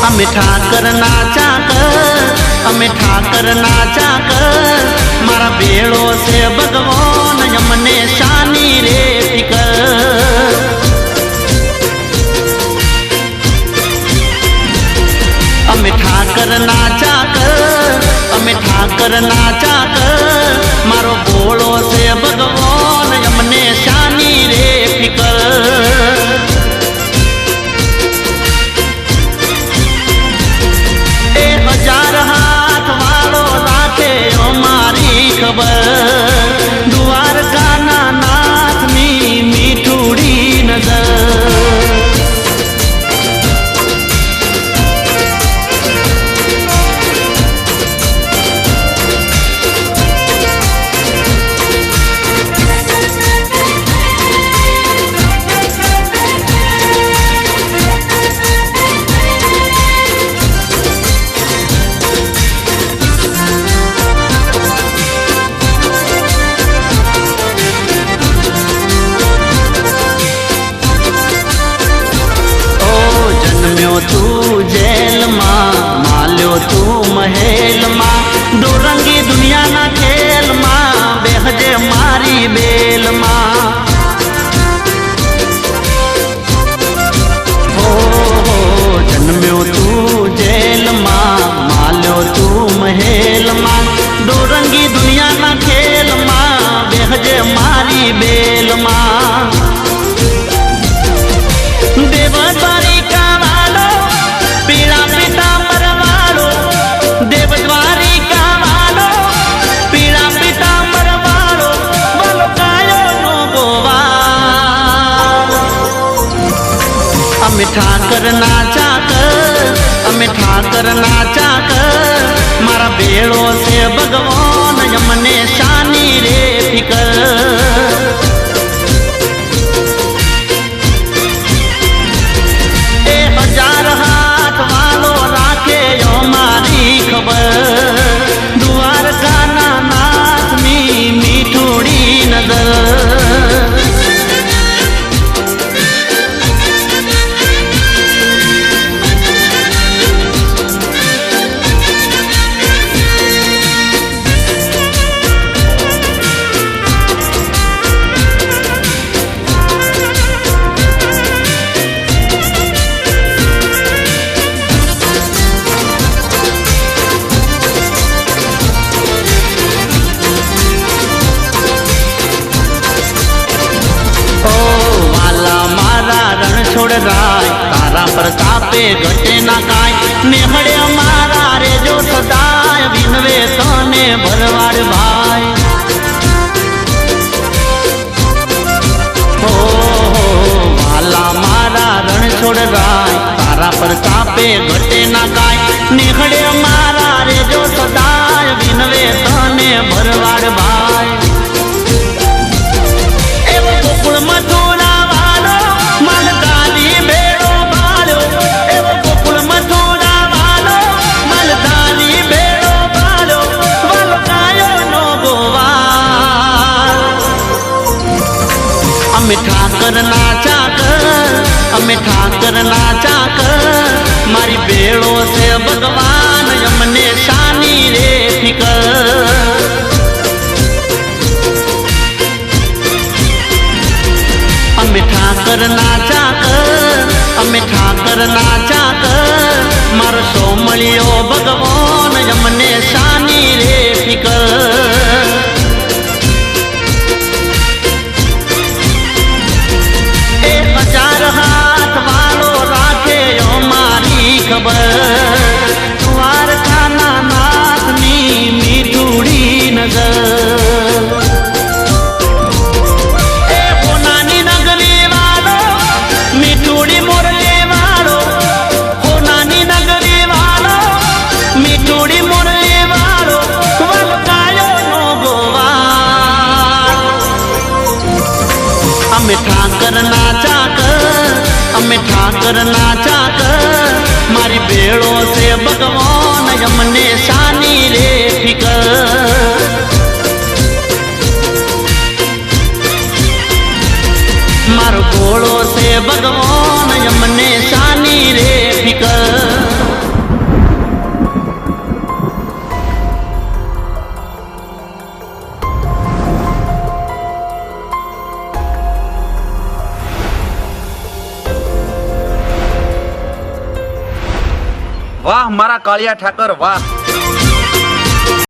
અમે ઠાકર નાચા કર મારા બેડો છે ભગવાન અમને શાની રે ફિકર અમે ઠાકર નાચા કર મારો ભોળો છે ભગવાન અમને શાની રે ફિકર દ્વારકાના નાથની મીઠુડી નજર તું જેલમાં માલ્યો તું મહેલમાં દોરંગી દુનિયાના ખેલમાં બેહજે મારી બેલમાં હો જન્મ્યો તું જેલમાં માલ્યો તું મહેલમાં દોરંગી દુનિયાના ખેલમાં બેહજે મારી બેલમાં અમે ઠાકર નાચા કર મારા બેડો છે ભગવાન અમને શાની રે ફિકર એ હજાર હાથ વાલો રાખે મારી ખબર દ્વારકાના નાથની મીઠુડી નજર છોડ રાય તારા પર કાપે ઘટે ના કાય નેહડે અમારા રે જો સદાય વિનવે તને ભરવાડ ભાઈ હો વાલા મારા રણ છોડ રાય તારા પર કાપે ઘટે ના કાય નેહડે અમારા રે જો સદાય વિનવે તને ભરવાડ ભાઈ એવો ગોકુળ મથુરા અમે ઠાકર નાચા કર મારી બેડો છે ભગવાન અમને શાની રે ફિકર અમે ઠાકર નાચા કર મારો સોમળિયો ભગવાન અમને શાની રે ફિકર ખબર દ્વારકાના નાથની મીઠુડી નજર એ હોનાની નગરી વાળો મીઠુડી મોરલી વાળો હોનાની નગરી વાળો મીઠુડી મોરલી વાળો વલકાયો નો ગોવાળ અમે ઠાકર નાચા કર મારી બેડો છે ભગવાન અમને શાની રે ફિકર મારો ભોળો છે ભગવાન અમને શાની રે ફિકર વાહ મારા કાળિયા ઠાકર વાહ.